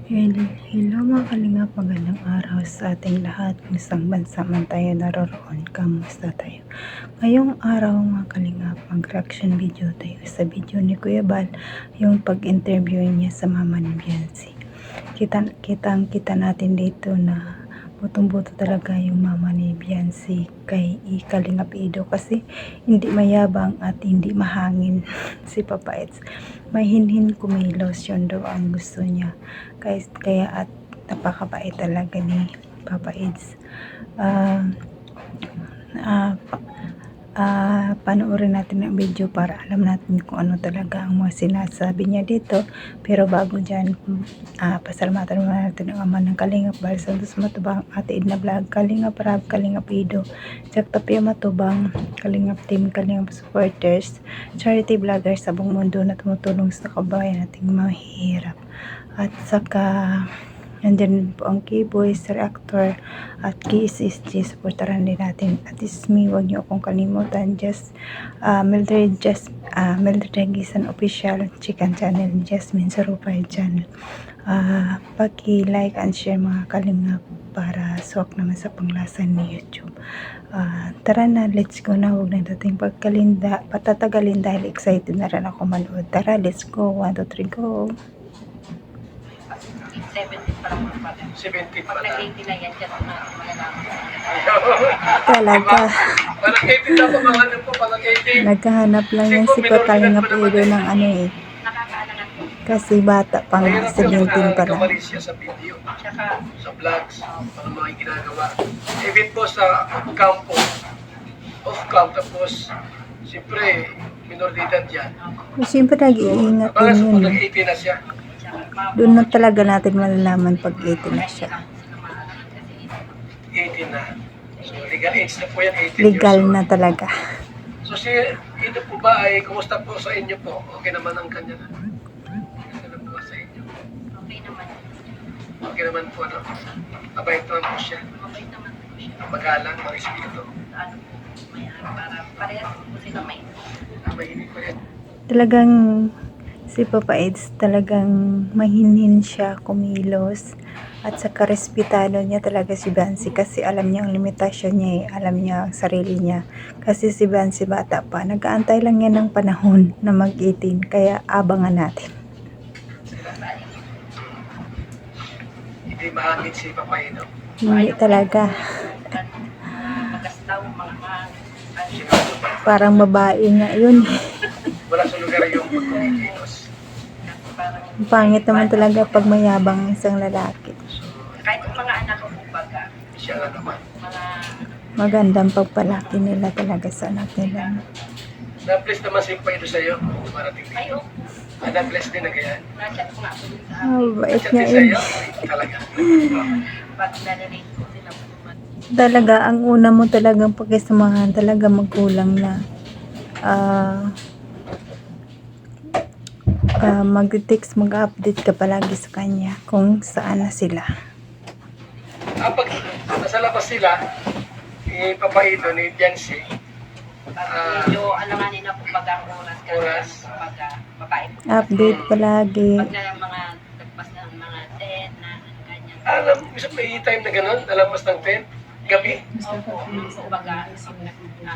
Hello mga kalingap, magandang araw sa ating lahat kung isang bansa man tayo naroroon, kamusta tayo? Ngayong araw mga kalingap, mag-reaction video tayo sa video ni Kuya Bal, yung pag-interview niya sa mama ni Biancy. Kita natin dito na butong-buto talaga yung mama ni Biancy kay Kalingap Ido kasi hindi mayabang at hindi mahangin si Papa Eds. May hinhin kumilos, yun daw ang gusto niya. Kaya at napakabait talaga ni Papa Eds. Panoorin natin ang video para alam natin kung ano talaga ang mga sinasabi niya dito. Pero bago dyan, pasalamatan muna natin ang ama ng Kalingap Bal Santos Matubang, Ate Edna Vlog, Kalingap Rab, Kalingap Ido, Jack Tapia Matubang, Kalingap Team, Kalingap Supporters, Charity Vloggers sa buong mundo na tumutulong sa kabayan nating mahihirap. At saka nandyan po ang K-Boy, Sir Actor at KSSG, supportaran din natin. At me, huwag niyo akong kalimutan. Mildred Gisan Official Chicken Channel, Jasmine Sarupay Channel. Paki-like and share mga kalingap para swak naman sa panglasan ni YouTube. Tara na, let's go na. Huwag na natin patatagalin dahil excited na rin ako manood. Tara, let's go. 1, 2, 3, go. 70 pa lang pa. 70 pa Pag lang. nag-80 na yan, dyan malalaman. Talaga. Parang 80 dapat mga ano po, parang 80. Nagkahanap lang yan si Kalingap Ido ng ano eh. Nakakaalangan po. Kasi bata pang 17 pa lang. Kamali siya sa video, Tsaka, sa vlogs, mga mga ginagawa. Even po sa off-cam, tapos, siyempre, minor de edad yan. Siyempre nag-iingat Baka din sa yun. nag-80 na siya. Doon na talaga natin malalaman pag 18 na siya. 18 na. So, legal age na po yan, 18 Legal years old. na talaga. So, ito po ba ay, kumusta po sa inyo po? Okay naman ang kanya na? Okay naman po sa inyo? okay naman. Okay naman po, ano? Mabait naman po siya. Mabait naman po siya. Magalang, mga espiritu. Ano po, may para parehas po sila may. Mahinig ko yan. Talagang si Papa Eds talagang mahinhin siya kumilos at saka respetado niya talaga si Biancy kasi alam niya ang limitasyon niya eh. Alam niya ang sarili niya kasi si Biancy bata pa, nag-aantay lang yan ng panahon na mag-18 kaya abangan natin. Hindi mahangin si Papayino. Hindi talaga, Magastaw, mga parang babae nga yun. Wala sa lugar yung pagkumikilos. parang Ang pangit naman talaga pag mayabang ang isang lalaki. kahit yung mga anak ko po baga, Siya lang naman. mga Magandang pagpalaki nila talaga sa anak nila. Na-bless naman si Papayino sa'yo. Marating din. ayo, Na-bless din na ganyan. na-chat ko nga po din sa Bait Chat nga din yun. sa'yo. Talaga. pag nalilate po sila po naman. Talaga, ang una mo talagang pagkasamahan, talaga magkulang na mag-text, mag-update ka palagi sa kanya kung saan na sila. Pag nasa labas sila, ni Papayino, ni Biancy, Medyo alanganin na po baga ang oras kasi Oras. baga babae po. Update palagi. Pag na mga nagpas ng mga 10 na ganyan. alam, isa may time na gano'n, alampas ng 10, gabi. Opo, so baga,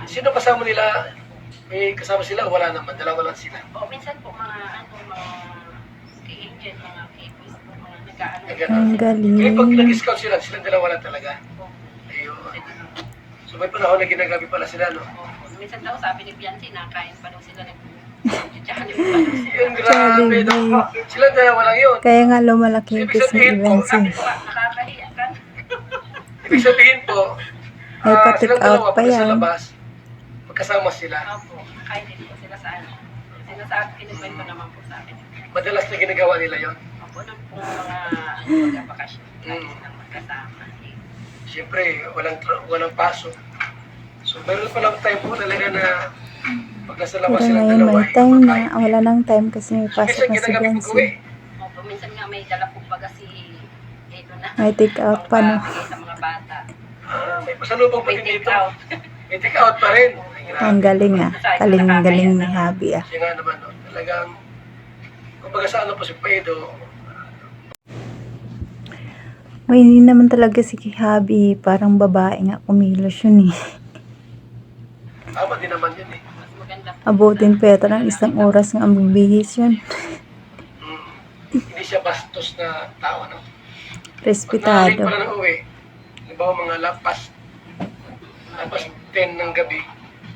Sino kasama nila? May kasama sila o wala naman? Dalawa lang sila. o minsan po mga mga kay-agent, mga kay-quiz po, mga nag-aano. Ang galing. Kaya pag nag-scout sila, silang dalawa lang talaga. Ayun. So may panahon na ginagabi pala sila, no? Minsan daw sabi ni Biancy, nakain pa daw sila nag-channel pa daw sila. Yun, grabe. No? Sila dalawa lang yun. Kaya nga lumalaki yung kiss ni Biancy. Nakakahiya ka. Ibig sabihin po, May pa-take silang dalawa out pa pag sa yan. labas, magkasama sila. Opo, nakain din po sila sa ano. Sila sa akin, kinukwento naman po sa akin. Madalas na ginagawa nila yon. Opo, nung po mga bakasyon, lagi silang magkasama. Siyempre, walang paso. So meron pa lang time po talaga na pag nasa labas Pero silang ngayon dalawa, may time na, wala nang time kasi may pasok minsan na si ginagabi Biancy. pag-uwi. Opo, minsan nga may dala po baga si Edo na. May take out pa, no? Pang-bigay sa mga bata. May pasalubong pa May din take dito. out. May take out pa rin. Ay, grabe. Ang galing ah. Galing ni Habi ah. Siya nga naman, no? Talagang, kumbaga sa ano po si Pedro, May hindi naman talaga si Habi, parang babae nga kumilos yun eh. Tama din naman yun eh. Mas maganda po. Abutin pa yata ng 1 oras nga ang bibihis yun. Mm. Hindi siya bastos na tao, no? Pag Respetado. pala na uwi, halimbawa mga lapas 10 ng gabi,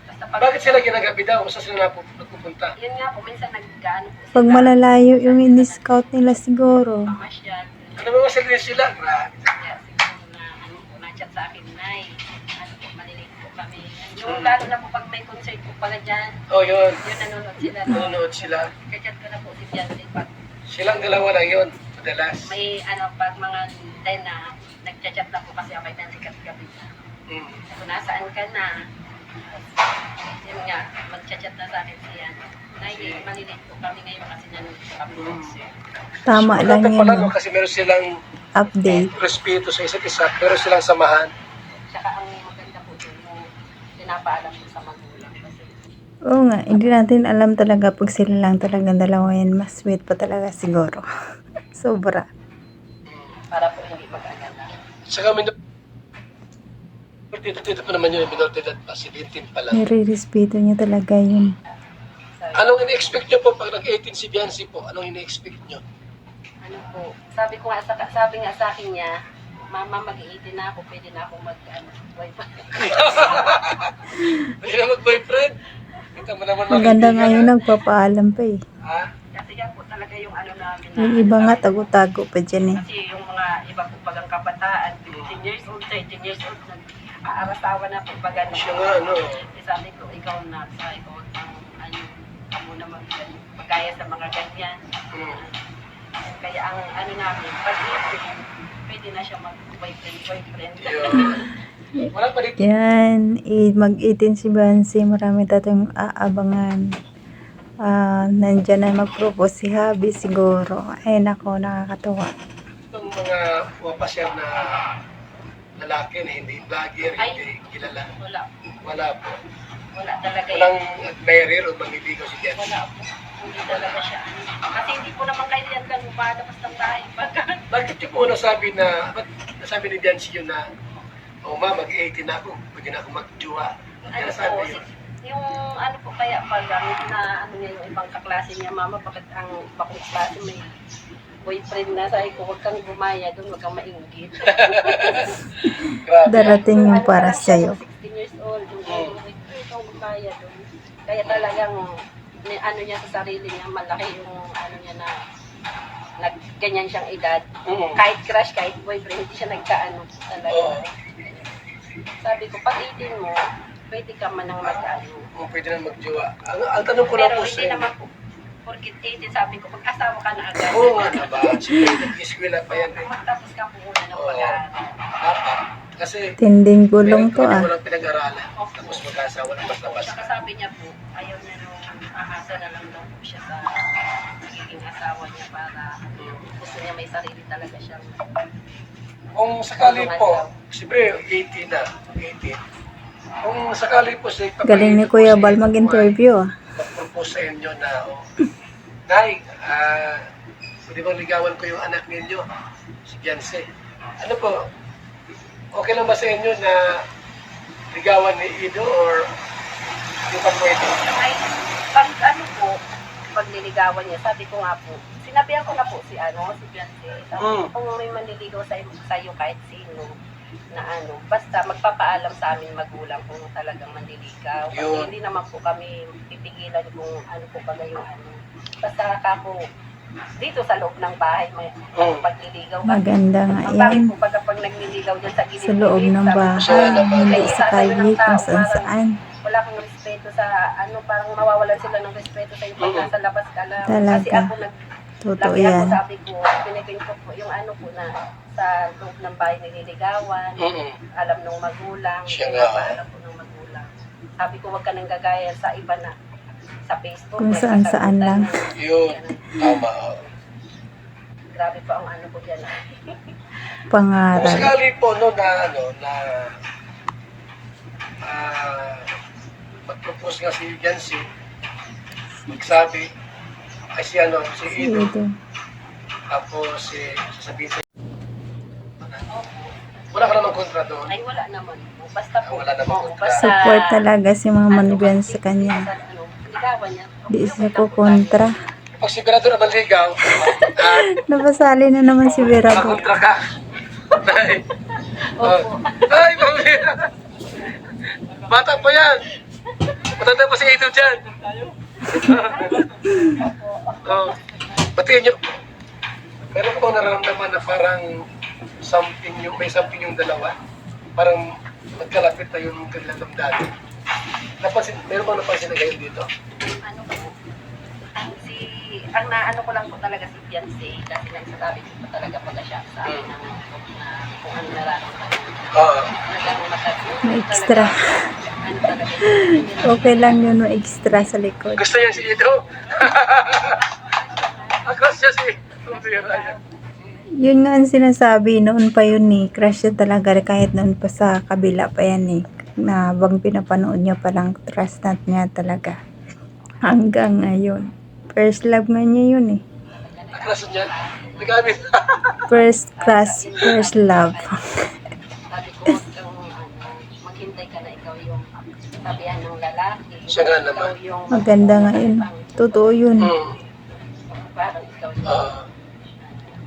Basta pag, bakit sila ginagabi daw? Kung saan sila nagpupunta? yun nga po, minsan nag-ano po Pag malalayo yung in-scout nila siguro. pamasyal. Ano mga sila sila? Grabe. Kaya siguro na, ano po, na-chat sa akin, Nay, ano po, malilate po kami. Yung lalo na po pag may concert po pala dyan, Oh, yun. yun nanonood sila. No? Nanonood sila. Kachat ko na po si Bianca pag Silang dalawa lang yun, madalas. may ano, pag mga day na nagchat na po kasi ako ng sikat gabi na. Mm. Kung nasaan ka na, yun nga, magchat na sa akin siya. Nay, malilate po kami ngayon kasi nanonood po kami ng concert. Tama lang Maganda yun. pala, No? no? Kasi meron silang Update. respeto sa isa't isa, pero silang samahan. Tsaka ang maganda po dun, yung pinapaalam po sa magulang kasi Oo nga, hindi natin alam talaga pag sila lang talagang dalawa yan. Mas sweet pa talaga siguro. Sobra. para po hindi mag-agala. Saka dito pa naman yun, minor de edad pa, 17 pa lang. Nire-respeto niya talaga yun. Anong ini-expect nyo po pag nag-18 si Biancy po? Anong ini-expect nyo? Ano po, sabi nga sa akin niya, Mama, mag-18 na ako, pwede na ako boyfriend. Pwede na mag-boyfriend? Kita mo naman Maganda nga kaibigan, yun, nagpapaalam pa eh. ha? Kasi yan po talaga yung ano namin na. Yung iba nga tago-tago pa dyan eh. Kasi yung mga iba po pagang kabataan, 15 years old, 13 years old, nag-aarasawa na po baga. Siya nga, ano, Sabi ko, ikaw na, ikaw ang ano, amo na magkaya sa mga ganyan. mm, Kaya ang ano namin, pag pwede na siya mag-boyfriend. yun. Wala pa dito. Yan, mag-18 si Bansi, marami tatong aabangan. Nandyan na mag-propose si Habi siguro. Ay nako, nakakatuwa. Itong mga pumapasyal na lalaki na hindi vlogger, Ay. hindi kilala. Wala. Wala po. Wala talaga Walang admirer o manliligaw si Biancy. Wala po. Hindi talaga siya. Kasi hindi po naman kayo yan lang lumalabas ng bahay. Bakit yung una sabi na, ba't nasabi ni Biancy yun na, oh ma, mag-18 na ako, pwede na ako mag-jowa. Ano Kaya sabi po, yun. yung ano po kaya pag na ano niya yung ibang kaklase niya, Mama, bakit ang ibang kaklase may boyfriend na, sabi ko, huwag kang gumaya doon, huwag kang mainggit. Grabe. Darating yung Ano para pa lang siya, sa'yo. 16 years old, yung huwag kang gumaya doon. Kaya talagang, may ano niya sa sarili niya, malaki yung ano niya na ganyan siyang edad. Mm. Kahit crush, kahit boyfriend, hindi siya nagkaano talaga. Oo. Sabi ko, pag 18 mo, pwede ka man nang mag-ano. Oh, pwede na mag-jowa. Ang tanong ko lang Pero po sa hindi naman po, porkit 18, sabi ko, pag-asawa ka na agad. Oo nga naman. Siyempre, nag-eskwela pa yan eh. Magtapos ka po muna ng Oo. pag-aaral. Dapat. Kasi, Tinding gulong to meron ah. walang pinag-aralan. Tapos mag-asawa na basta-basta. Saka sabi niya po, ayaw niya nung ahasa na lang daw po siya sa magiging asawa niya para gusto niya may sarili talaga siyang Kung sakali po, siyempre 18 na, 18. Kung sakali po sa Galing ni Kuya Bal mag-interview ah. mag-propose sa inyo na, oh, Nay, pwede bang ligawan ko yung anak ninyo, si Biancy. Ano po, okay lang ba sa inyo na ligawan ni Ido or hindi pa pwede? ay, pag ano po, pag niligawan niya, sabi ko nga po, sinabihan ko na po si Biancy, sabi ko, kung may manliligaw sa'yo kahit sino, na ano, basta magpapaalam sa amin magulang kung talagang manliligaw. Kasi Yun. hindi naman po kami pipigilan kung ano po ba yung ano. Basta ako, dito sa loob ng bahay, may pagliligaw. Kasi Maganda nga ang bakit yan. po pag nililigaw dyan sa gilid. Sa loob ng bahay, hindi sa kalye, kung saan saan. Wala kang respeto sa ano, parang mawawalan sila ng respeto sa iyo pag nasa labas ka lang. Talaga. Kasi ako Totoo lakihan yan. ko, sabi ko, pinipin ko po yung ano po na sa loob ng bahay nililigawan, alam nung magulang, Siya nga. alam po ng magulang. Sabi ko, wag ka nang gagaya sa iba na sa Facebook. Kung may saan-saan lang. sasagutan na. Yun, tama. Grabe po ang ano po dyan. Kung Pangaral. sakali po no na ano na mag-propose nga si Biancy, magsabi ay si Ido, Ito. tapos sasabihin sa Wala ka namang kontra doon. Ay, wala naman po. Basta po. Wala naman oo, kontra. basta, Support talaga si Mama ni Ben sa kanya. ligawan niya. Di siya ko kontra. Pag sigurado naman ligaw, Napasali na naman si Vera po. kontra ka. Ay, Opo. ay, pamilya. Bata pa yan. Matanda pa si Ito dyan. Oh. Batiin nyo. Meron ko nararamdaman na parang may something yung dalawa. Parang magkalapit na yung kanilang damdamin. Meron bang napansin na kayo dito? Ano po? Ang naano ko lang po talaga si Fiancé kasi nagsasabi ko po talaga pala siya sa akin na kung ano nararamdaman. Oo. May extra. Ano talaga. Okay lang yun, may extra sa likod. Gusto niya si Ito? Ako siya si Ito. Yun nga ang sinasabi, noon pa yun eh. Crush siya talaga kahit noon pa sa kabila pa yan eh. Na bang pinapanood niya palang trust na niya talaga. Hanggang ngayon. First love nga niya yun eh. Kaso niya, nagamit. First crush, first love. Sabi ko, maghintay ka na ikaw yung sabihan ng lalaki. Siya nga naman. Ikaw yung Maganda nga yun. Totoo yun. parang ikaw yung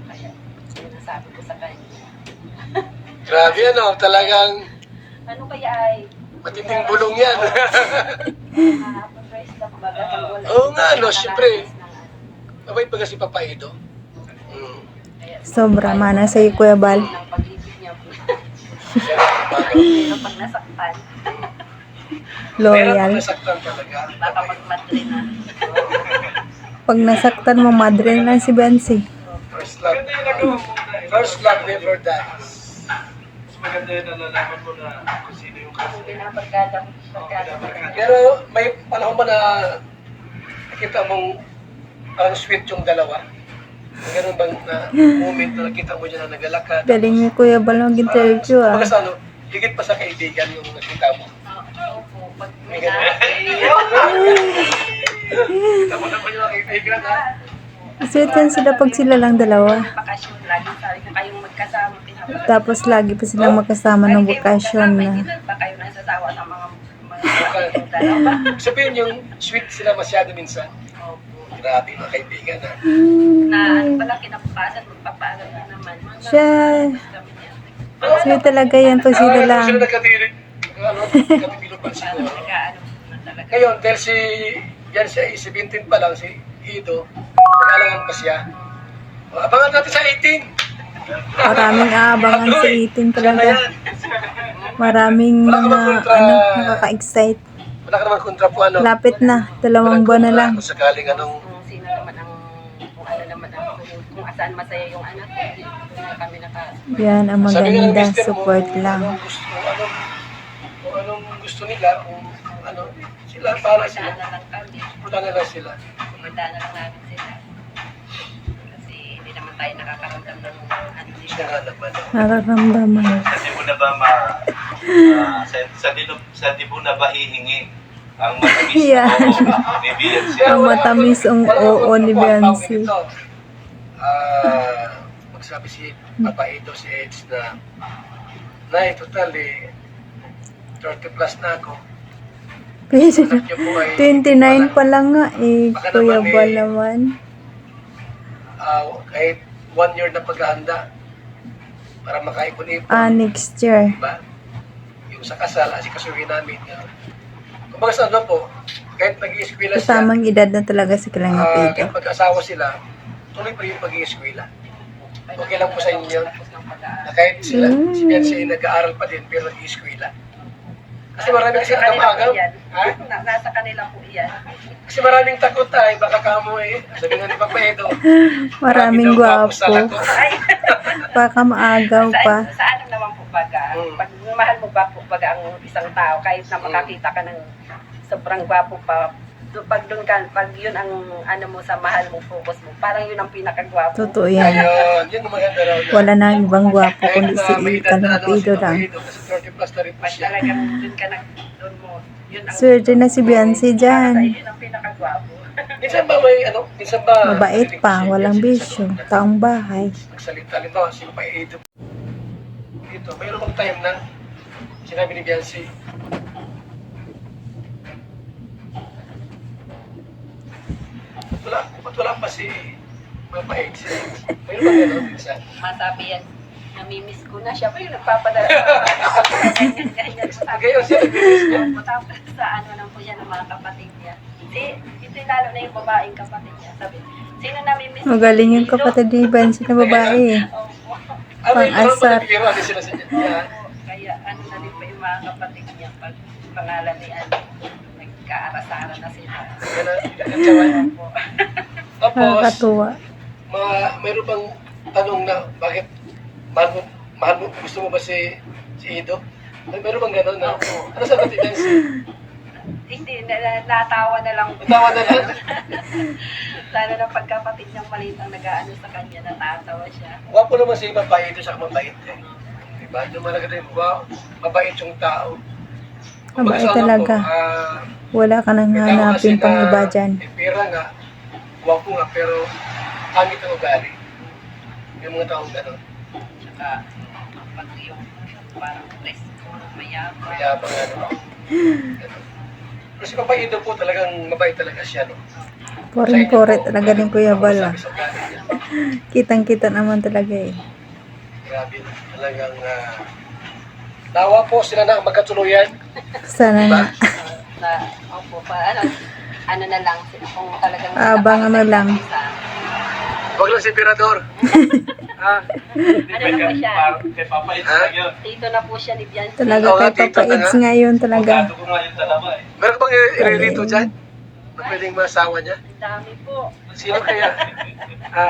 kaya sinasabi ko sa kanya. Grabe ano, talagang Ano kaya ay matinding bulong yan. first love baga kung wala. Oo nga, no, syempre. Mabait pa kasi Papa Ido. Sobra mana sa iyo, Kuya Bal. Ng pag-ibig niya po. Pero Pero pag nasaktan, Loyal. nasaktan talaga. baka magmadre na. Pag nasaktan mo, madre na lang si Bensi. First love. First love never dies. Maganda yun, nalalaman mo na kung sino yung Kung pinabarkada ko, Pero may panahon ba na nakita mong parang sweet yung dalawa? Ganun bang na moment na nakita mo dyan na nagalakad? Galing ni Kuya Bal mag-interview ah. Kumbaga sa ano, higit pa sa kaibigan yung nakita mo. Opo, pag May may Kita mo naman yung kaibigan ha? Sweet yan sila pag sila lang dalawa. bakasyon, lagi sabi ko kayong magkasama, pinapagod. Tapos lagi pa silang magkasama ng bakasyon na. Ba kayo nasasawa sa mga yung dalawa? Sabihin yung sweet sila masyado minsan. Opo. Grabe mga kaibigan ha. Na ano pala kinabukasan, magpapaalam na naman. Siya. Kami niya. Sweet talaga yan pag sila lang. Sila nagkatirin. Ano, nagkabilupan siguro. Nag-ano na talaga. Ngayon, dahil yan siya, 17 pa lang, si Ido, nag-alangan pa siya. O, abangan natin sa 18. Maraming aabangan sa 18 Siya na talaga. yan. Maraming mga nakaka-excite. Wala ka naman kontra po, ano. Lapit na. 2 buwan na lang. Kung sakaling anong, Kung sino naman ang, kung ano naman ang, kung asaan masaya yung anak ko, doon na kami naka, Yan ang sabi nga ng maganda. mister mo, Support kung lang. kung anong gusto nila, kung ano, sila, para sila. na lang kami. Punta na lang sila. Kumanda na lang namin sila. Kasi hindi naman tayo nakakaramdam ng ano Siya nila. nga naman. Nararamdaman. Sa di mo na ba sa di mo na ba hihingi ang matamis Yeah. o ni Beyonce? Ang matamis ang oo ni Beyonce. Magsabi si Papa Ido, si Eds na Nay, total 30 plus na ako. Pwede na. Anak niyo po ay 29 pa lang nga eh. Baka Kuya naman Bal eh. naman. Kahit 1 year na paghahanda para makaipon-ipon, Next year. diba? Yung sa kasal, asikasuhin namin. Kumbaga sa ano po, kahit nag-ieskwela siya, Kasamang edad na talaga si Kalangap kahit Ido. mag-asawa sila, tuloy pa yung pag-ieskwela. Okay lang po sa inyo yun. Tapos ng pag-aaral. Na kahit sila, si Bianca ay nag-aaral pa din, pero nag-ieskwela. Kasi marami kasi Nasa kanila po agam-agam. yan. Ha? Nasa kanila po yan. Kasi maraming takot ay, baka kamo eh. Sabi nga ni Papa Edo. Maraming daw gwapo. sa lakot. Ay, Baka maagaw pa. sa ano naman po baga, Mm. pag mahal mo ba po baga ang isang tao, kahit na makakita ka ng sobrang gwapo pa, pag doon ka, pag yun ang ano mo sa mahal mo, focus mo, parang yun ang pinakagwapo. Totoo yan. Ayun, yun ang maganda raw. Wala na ibang gwapo Kahit kundi na si may edad na Kalangap ano, si Ido Papa lang. Edo, kasi 30 plus na rin po Pag siya. talagang doon ka doon mo, yun ang Swerte na si Beyonce para sa dyan. iyo, yun ang pinakagwapo. Minsan ba may ano, minsan ba... Mabait pa, walang bisyo. Taong bahay. Nagsalita nito, si Papa Edo. Dito ito, mayroon bang time na sinabi ni Biancy, ba't wala pa si Papa X? Mayroon bang gano'n minsan? Masabi yan, namimiss ko na siya. Pero yung nagpapadala. Ganyan. Gayon siya, nag-miss niya. Tapos sa ano lang po yan ng mga kapatid niya. Ito yung lalo na yung babaeng kapatid niya. Sabi, sino namimiss? Magaling yung kapatid ni Bansi na babae eh. Opo. Pang-asar. Nag-iirali sila sa niya. Kaya ano na din pa yung mga kapatid niya pag pangalan ni ano, nagkaarasara na sila. Opo. Tapos, Nakakatuwa. mayroon bang tanong na bakit mahal mo, gusto mo ba si Ido? Mayroon bang gano'n na? Ano sagot ni Nancy? Hindi, natawa na lang. Natawa na lang. Lalo na pagkapatid niyang maliit ang nag-aano sa kanya, natatawa siya. Wapo naman si Papa Ido sa mabait eh. Diba? Yung malaga rin, wow, mabait yung tao. Mabait Kumbaga sa ano talaga. po, Wala ka nang may tao kasi hanapin pang na iba dyan. may pera nga, wapo nga, pero pangit ang ugali. Yung mga taong gano'n. Tsaka, pag yung parang presko, mayabang. Kaya pang ano. Ganun. Pero si Papa Ido po talagang mabait talaga siya, no? Poring-pore talaga din Kuya Bal ah. Sabi sa ugali niya. Kitang-kita naman talaga eh. Grabe, talagang nawa po sila na magkatuluyan. Sana nga. Na, opo, ano na lang, kung talagang Abang ano lang. Huwag lang si Pirador. Ha? Ano na po siya? Kay Papa It's lang yun. Dito na po siya ni Bianchi. Talaga Oo, kay tito Papa na Ids nga. ngayon talaga. Pagkado ko nga yung dalawa eh. Meron ka bang irerito dyan? Na pwedeng masawa niya? Ang dami po. Sino kaya? Ha?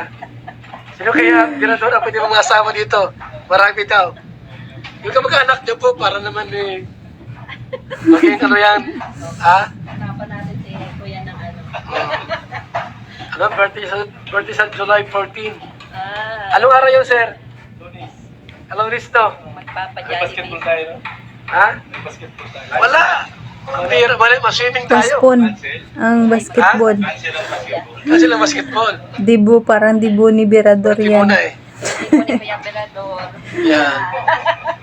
Sino kaya, Pirador, ang pwede mong asawa dito? Marami daw. Yung kamag-anak niyo po, para naman maging ano yan? Ha? Hanapan natin si Kuya ng ano. Ano, birthday sa July 14. Ano? Anong araw yun, sir? Lunis. Anong listo? May Magpapajali. basketball tayo, no? Ha? May basketball tayo. Wala! Bira, maswimming tayo. Postpone ang basketball. Cancel ang basketball. Kasi lang basketball. Dibu, parang dibu ni Birador Hindi mo yan. na eh. Hindi po ni Kuya Belador. Yan.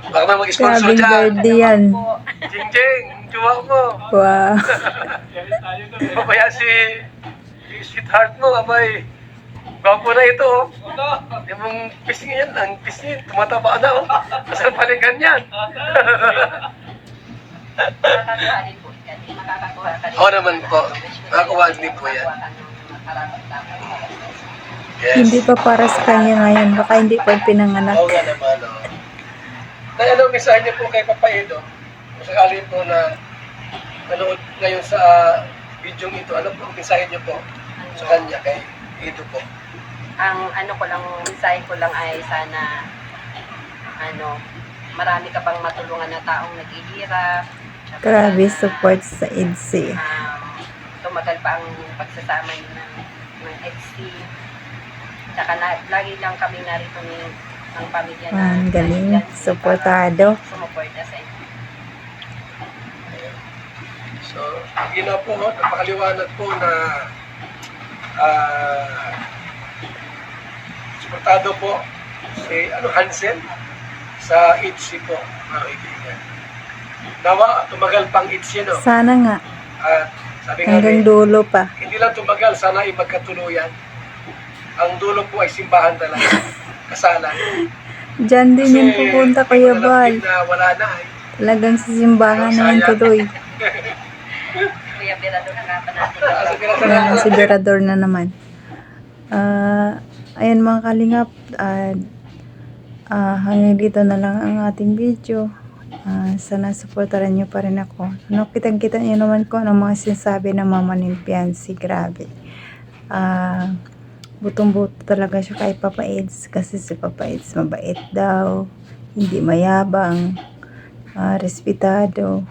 Baka may mag-sponsor Grabing dyan. birthday yan. Po. Jing-jing, juwa mo. Wow. Kaya tayo no eh. Papaya si sweetheart mo, abay. Gwapo na ito, oh. Yung mong pisngi yan, ang pisngi, tumataba na, oh. Masal pa rin ganyan. Makakakuha din po yan. Makakakuha ka din. Oo naman po. Makakuha din po yan. Makakuha ka ng karapat-dapat. Yes. Hindi pa para sa kanya ngayon. Baka hindi pa pinanganak. Oo nga naman, oh. Na ano, mensahe niyo po kay Papa Edo? Kung sakali po na nanood ngayon sa video ito, ano po ang mensahe niyo po sa kanya, kay Edo po? Ang ano ko lang, mensahe ko lang ay sana marami ka pang matulungan na taong naghihirap. Tsaka Grabe sana, support sa EDSI. tumagal pa ang pagsasama niyo ng EDSI. Tsaka lagi lang kami narito ng pamilya na Ang galing. nandyan Supportado. para sumuporta sa inyo. So, yun na po, napakaliwanag po na suportado po si Hansen sa ITSI po, mga kaibigan. Nawa, tumagal pang ITSI, no? Sana nga. At sabi nga Hanggang rin, dulo pa. hindi lang tumagal, sana ay magkatuluyan. Ang dulo po ay simbahan talaga, kasalan. Diyan din yung pupunta Kuya Bal. Na wala na ay. Talagang sa simbahan na yung tuloy. Kuya Berador, hanapan natin. Yan, si Birador na naman. Ayan mga kalingap. Hanggang dito na lang ang ating video. Sana supportaran nyo pa rin ako. Kitang-kita nyo naman ko ang mga sinasabi ng mama ni Biancy. Grabe. Butong-buto talaga siya kay Papa Eds. Kasi si Papa Eds mabait daw. Hindi mayabang. Respetado.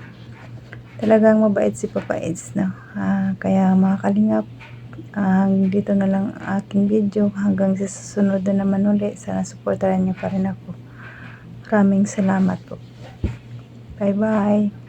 Talagang mabait si Papa Eds, no? Kaya mga kalingap, dito na lang ang aking video. Hanggang sa susunod na naman ulit. Sana supportaran niyo pa rin ako. Maraming salamat po. Bye-bye.